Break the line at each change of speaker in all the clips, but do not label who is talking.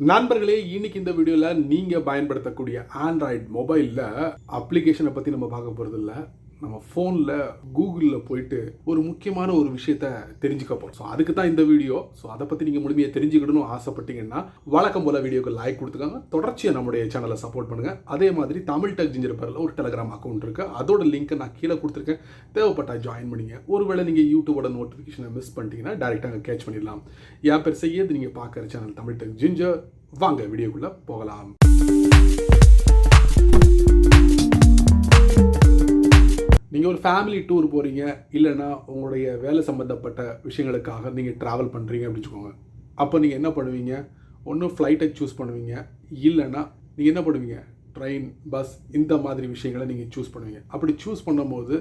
நண்பர்களே, இன்னைக்கு இந்த வீடியோவில் நீங்கள் பயன்படுத்தக்கூடிய ஆண்ட்ராய்டு மொபைலில் அப்ளிகேஷனை பற்றி நம்ம பார்க்க போகிறது இல்லை. நம்ம ஃபோனில் கூகுளில் போயிட்டு ஒரு முக்கியமான ஒரு விஷயத்த தெரிஞ்சுக்க போகிறோம். ஸோ அதுக்கு தான் இந்த வீடியோ. ஸோ அதை பற்றி நீங்கள் முழுமையாக தெரிஞ்சுக்கணும்னு ஆசைப்பட்டீங்கன்னா வழக்கம் போல் வீடியோக்கு லைக் கொடுத்துக்காங்க. தொடர்ச்சியாக நம்முடைய சேனலை சப்போர்ட் பண்ணுங்கள். அதே மாதிரி தமிழ் டெக் ஜிஞ்சர் பேரில் ஒரு டெலிகிராம் அக்கௌண்ட் இருக்குது. அதோட லிங்க்கை நான் கீழே கொடுத்துருக்கேன். தேவைப்பட்டா ஜாயின் பண்ணிங்க. ஒருவேளை நீங்கள் யூடியூபோட நோட்டிஃபிகேஷனை மிஸ் பண்ணிட்டீங்கன்னா டேரெக்டாக அங்கே கேட்ச் பண்ணிடலாம். என் பேர் செய்யது, நீங்கள் பார்க்குற சேனல் தமிழ் டெக் ஜிஞ்சர். வாங்க வீடியோக்குள்ளே போகலாம். நீங்கள் ஒரு ஃபேமிலி டூர் போகிறீங்க, இல்லைன்னா உங்களுடைய வேலை சம்மந்தப்பட்ட விஷயங்களுக்காக நீங்கள் ட்ராவல் பண்ணுறீங்க அப்படின்னு வச்சுக்கோங்க. அப்போ நீங்கள் என்ன பண்ணுவீங்க? ஒன்று ஃப்ளைட்டை சூஸ் பண்ணுவீங்க, இல்லைன்னா நீங்கள் என்ன பண்ணுவீங்க? ட்ரெயின், பஸ், இந்த மாதிரி விஷயங்களை நீங்கள் சூஸ் பண்ணுவீங்க. அப்படி சூஸ் பண்ணும்போது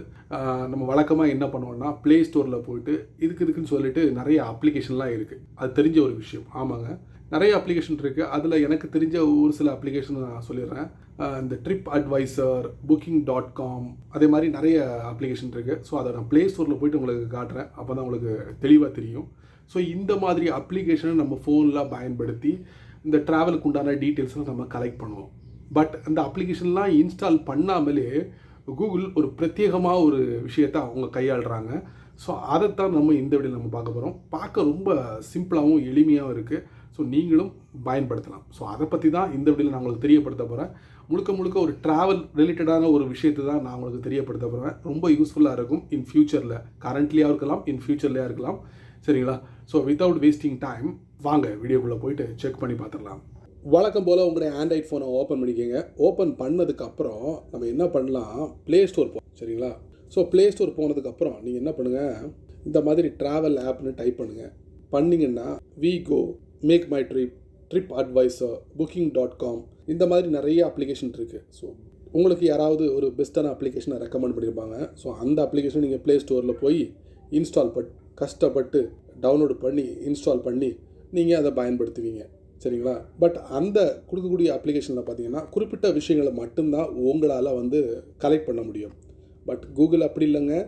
நம்ம வழக்கமாக என்ன பண்ணுவோம்னா, ப்ளே ஸ்டோரில் போயிட்டு இதுக்குன்னு சொல்லிட்டு நிறைய அப்ளிகேஷன்லாம் இருக்குது. அது தெரிஞ்ச ஒரு விஷயம். ஆமாங்க, நிறைய அப்ளிகேஷன் இருக்குது. அதில் எனக்கு தெரிஞ்ச ஒரு சில அப்ளிகேஷன் நான் சொல்லிடுறேன். இந்த ட்ரிப் அட்வைசர், booking.com, அதே மாதிரி நிறைய அப்ளிகேஷன் இருக்குது. ஸோ அதை நான் ப்ளே ஸ்டோரில் போய்ட்டு உங்களுக்கு காட்டுறேன். அப்போ தான் உங்களுக்கு தெளிவாக தெரியும். ஸோ இந்த மாதிரி அப்ளிகேஷனை நம்ம ஃபோனில் பயன்படுத்தி இந்த ட்ராவலுக்கு உண்டான டீட்டெயில்ஸ்லாம் நம்ம கலெக்ட் பண்ணுவோம். பட் அந்த அப்ளிகேஷன்லாம் இன்ஸ்டால் பண்ணாமலே கூகுள் ஒரு பிரத்யேகமாக ஒரு விஷயத்தை அவங்க கையாளுறாங்க. ஸோ அதைத்தான் நம்ம இந்த வீடியோவில் நம்ம பார்க்க போகிறோம். பார்க்க ரொம்ப சிம்பிளாகவும் எளிமையாகவும் இருக்குது. ஸோ நீங்களும் பயன்படுத்தலாம். ஸோ அதை பற்றி தான் இந்த வீடியோவில் நான் உங்களுக்கு தெரியப்படுத்த போகிறேன். முழுக்க ஒரு ட்ராவல் ரிலேட்டடான ஒரு விஷயத்தை தான் நான் உங்களுக்கு தெரியப்படுத்த போகிறேன். ரொம்ப யூஸ்ஃபுல்லாக இருக்கும் இன் ஃபியூச்சரில். கரண்ட்லியாக இருக்கலாம், இன் ஃபியூச்சர்லேயே இருக்கலாம். சரிங்களா? ஸோ வித்தவுட் வேஸ்டிங் டைம் வாங்க வீடியோக்குள்ளே போயிட்டு செக் பண்ணி பார்த்துடலாம். வழக்கம் போல் உங்களுடைய ஆண்ட்ராய்ட் ஃபோனை ஓப்பன் பண்ணிக்கோங்க. ஓப்பன் பண்ணதுக்கப்புறம் நம்ம என்ன பண்ணலாம்? ப்ளே ஸ்டோர் போகும். சரிங்களா? ஸோ ப்ளே ஸ்டோர் போனதுக்கப்புறம் நீங்கள் என்ன பண்ணுங்கள்? இந்த மாதிரி ட்ராவல் ஆப்னு டைப் பண்ணுங்கள். பண்ணிங்கன்னா Wego, MakeMyTrip, TripAdvisor, booking.com, இந்த மாதிரி நிறைய அப்ளிகேஷன் இருக்குது. ஸோ உங்களுக்கு யாராவது ஒரு பெஸ்ட்டான அப்ளிகேஷனை ரெக்கமெண்ட் பண்ணியிருப்பாங்க. ஸோ அந்த அப்ளிகேஷன் நீங்கள் ப்ளே ஸ்டோரில் போய் கஷ்டப்பட்டு டவுன்லோடு பண்ணி இன்ஸ்டால் பண்ணி நீங்கள் அதை பயன்படுத்துவீங்க. சரிங்களா? பட் அந்த கொடுக்கக்கூடிய அப்ளிகேஷனில் பார்த்தீங்கன்னா குறிப்பிட்ட விஷயங்களை மட்டும்தான் உங்களால் கலெக்ட் பண்ண முடியும். பட் கூகுள் அப்படி இல்லைங்க.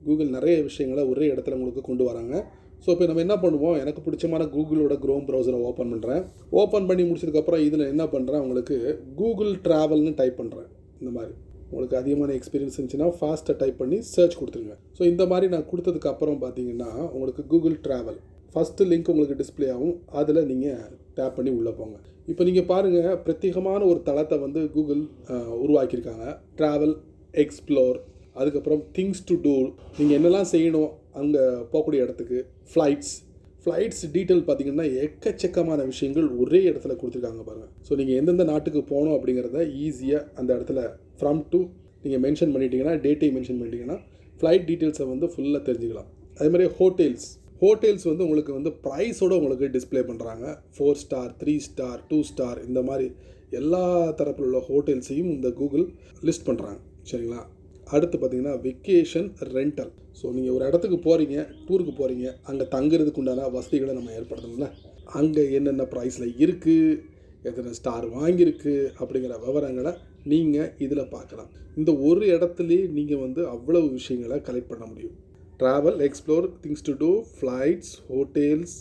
கூகுள் நிறைய விஷயங்களை ஒரே இடத்துல உங்களுக்கு கொண்டு வராங்க. ஸோ இப்போ நம்ம என்ன பண்ணுவோம்? எனக்கு பிடிச்சமான கூகுளோட க்ரோம் ப்ரௌசரை ஓப்பன் பண்ணுறேன். ஓப்பன் பண்ணி முடிச்சதுக்கப்புறம் இதில் என்ன பண்ணுறேன்? உங்களுக்கு கூகுள் ட்ராவல்னு டைப் பண்ணுறேன். இந்த மாதிரி உங்களுக்கு அதிகமான எக்ஸ்பீரியன்ஸ் இருந்துச்சுன்னா ஃபாஸ்ட்டாக டைப் பண்ணி சர்ச் கொடுத்துருங்க. ஸோ இந்த மாதிரி நான் கொடுத்ததுக்கப்புறம் பார்த்தீங்கன்னா உங்களுக்கு கூகுள் ட்ராவல் ஃபஸ்ட்டு லிங்க் உங்களுக்கு டிஸ்பிளே ஆகும். அதில் நீங்கள் டேப் பண்ணி உள்ளே போங்க. இப்போ நீங்கள் பாருங்கள், பிரத்யேகமான ஒரு தளத்தை கூகுள் உருவாக்கியிருக்காங்க. ட்ராவல், எக்ஸ்ப்ளோர், அதுக்கப்புறம் திங்ஸ் டு டூ, நீங்கள் என்னெல்லாம் செய்யணும் அங்கே போகக்கூடிய இடத்துக்கு, ஃப்ளைட்ஸ் டீட்டெயில் பார்த்தீங்கன்னா எக்கச்சக்கமான விஷயங்கள் ஒரே இடத்துல கொடுத்துருக்காங்க பாருங்கள். ஸோ நீங்கள் எந்தெந்த நாட்டுக்கு போகணும் அப்படிங்கிறத ஈஸியாக அந்த இடத்துல ஃப்ரம் டு நீங்கள் மென்ஷன் பண்ணிட்டீங்கன்னா, டேட்டை மென்ஷன் பண்ணிட்டீங்கன்னா ஃப்ளைட் டீட்டெயில்ஸை ஃபுல்லாக தெரிஞ்சுக்கலாம். அதே மாதிரி ஹோட்டல்ஸ் உங்களுக்கு ப்ரைஸோடு உங்களுக்கு டிஸ்பிளே பண்ணுறாங்க. 4 ஸ்டார், 3 ஸ்டார், 2 ஸ்டார், இந்த மாதிரி எல்லா தரப்பில் உள்ள ஹோட்டல்ஸையும் இந்த கூகுள் லிஸ்ட் பண்ணுறாங்க. சரிங்களா? அடுத்து பார்த்தீங்கன்னா வெக்கேஷன் ரெண்டல். ஸோ நீங்கள் ஒரு இடத்துக்கு போகிறீங்க, டூருக்கு போகிறீங்க, அங்கே தங்குறதுக்கு உண்டான வசதிகளை நம்ம ஏற்படுத்தணும்ல. அங்கே என்னென்ன ப்ரைஸில் இருக்குது, எத்தனை ஸ்டார் வாங்கியிருக்கு அப்படிங்கிற விவரங்களை நீங்கள் இதில் பார்க்கலாம். இந்த ஒரு இடத்துலையே நீங்கள் அவ்வளவு விஷயங்களை கலெக்ட் பண்ண முடியும். Travel, explore, things to do, flights, hotels,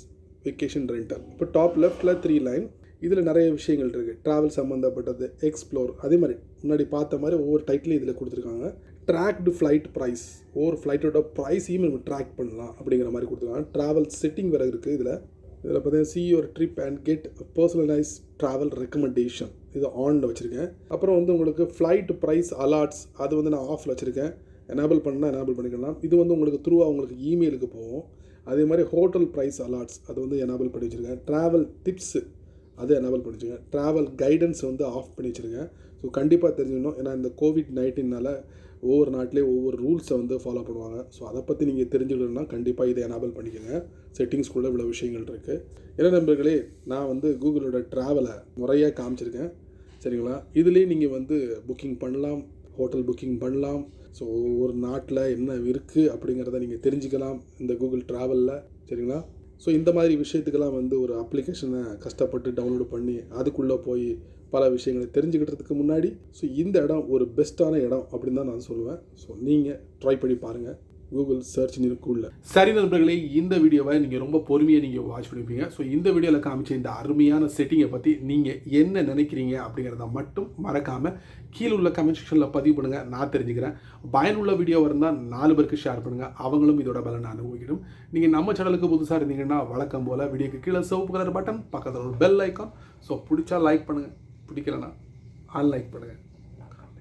vacation rental. இப்போ டாப் லெஃப்டில் 3 லைன், இதில் நிறைய விஷயங்கள் இருக்குது. ட்ராவல் சம்மந்தப்பட்டது, எக்ஸ்ப்ளோர், அதே மாதிரி முன்னாடி பார்த்த மாதிரி ஒவ்வொரு டைட்டிலும் இதில் கொடுத்துருக்காங்க. ட்ராக்டு ஃப்ளைட் ப்ரைஸ், ஒவ்வொரு ஃப்ளைட்டோட ப்ரைஸையும் நம்ம ட்ராக் பண்ணலாம் அப்படிங்கிற மாதிரி கொடுத்துருக்காங்க. ட்ராவல் செட்டிங் வேறு இருக்குது. இதில் பார்த்தீங்கன்னா see your trip and get personalized travel recommendation, இது ஆனில் வச்சுருக்கேன். அப்புறம் உங்களுக்கு ஃப்ளைட் ப்ரைஸ் அலாட்ஸ், அது நான் ஆஃபில் வச்சுருக்கேன். எனேபிள் பண்ணிக்கலாம். இது உங்களுக்கு த்ரூவாக உங்களுக்கு இமெயிலுக்கு போகும். அதே மாதிரி ஹோட்டல் ப்ரைஸ் அலாட்ஸ், அது எனேபிள் பண்ணி வச்சுருக்கேன். ட்ராவல் டிப்ஸு, அது எனேபிள் பண்ணி வச்சுருக்கேன். ட்ராவல் கைடன்ஸ் ஆஃப் பண்ணி வச்சுருக்கேன். ஸோ கண்டிப்பாக தெரிஞ்சுக்கணும். ஏன்னா இந்த COVID-19 ஒவ்வொரு நாட்டிலேயும் ஒவ்வொரு ரூல்ஸை ஃபாலோ பண்ணுவாங்க. ஸோ அதை பற்றி நீங்கள் தெரிஞ்சுக்கணுன்னா கண்டிப்பாக இதை எனேபிள் பண்ணிக்கோங்க. செட்டிங்ஸ்குள்ளே இவ்வளோ விஷயங்கள் இருக்குது. என்ன நண்பர்களே, நான் கூகுளோட ட்ராவலை முறையாக காமிச்சிருக்கேன். சரிங்களா? இதுலேயே நீங்கள் புக்கிங் பண்ணலாம், ஹோட்டல் புக்கிங் பண்ணலாம். ஸோ ஒவ்வொரு நாட்டில் என்ன இருக்குது அப்படிங்கிறத நீங்கள் தெரிஞ்சுக்கலாம் இந்த கூகுள் ட்ராவலில். சரிங்களா? ஸோ இந்த மாதிரி விஷயத்துக்கெல்லாம் ஒரு அப்ளிகேஷனை கஷ்டப்பட்டு டவுன்லோடு பண்ணி அதுக்குள்ளே போய் பல விஷயங்களை தெரிஞ்சுக்கிட்டதுக்கு முன்னாடி ஸோ இந்த இடம் ஒரு பெஸ்ட்டான இடம் அப்படின்னு தான் நான் சொல்லுவேன். ஸோ நீங்கள் ட்ரை பண்ணி பாருங்கள். கூகுள் சர்ச் இருக்குள்ள. சரி நண்பர்களே, இந்த வீடியோவை நீங்கள் ரொம்ப பொறுமையாக நீங்கள் வாட்ச் பண்ணிப்பீங்க. ஸோ இந்த வீடியோவில் காமிச்ச இந்த அருமையான செட்டிங்கை பற்றி நீங்கள் என்ன நினைக்கிறீங்க அப்படிங்கிறத மட்டும் மறக்காமல் கீழே உள்ள கமெண்ட் செக்ஷனில் பதிவு பண்ணுங்கள். நான் தெரிஞ்சுக்கிறேன். பயனுள்ள வீடியோவாக இருந்தால் 4 பேருக்கு ஷேர் பண்ணுங்கள். அவங்களும் இதோட பலனை அனுபவிக்கணும். நீங்கள் நம்ம சேனலுக்கு புதுசாக இருந்தீங்கன்னா வழக்கம் போல் வீடியோக்கு கீழே சிவப்பு கலர் பட்டன், பக்கத்தில் ஒரு பெல் ஐக்கான். ஸோ பிடிச்சா லைக் பண்ணுங்கள், பிடிக்கலன்னா அன்லைக் பண்ணுங்கள்.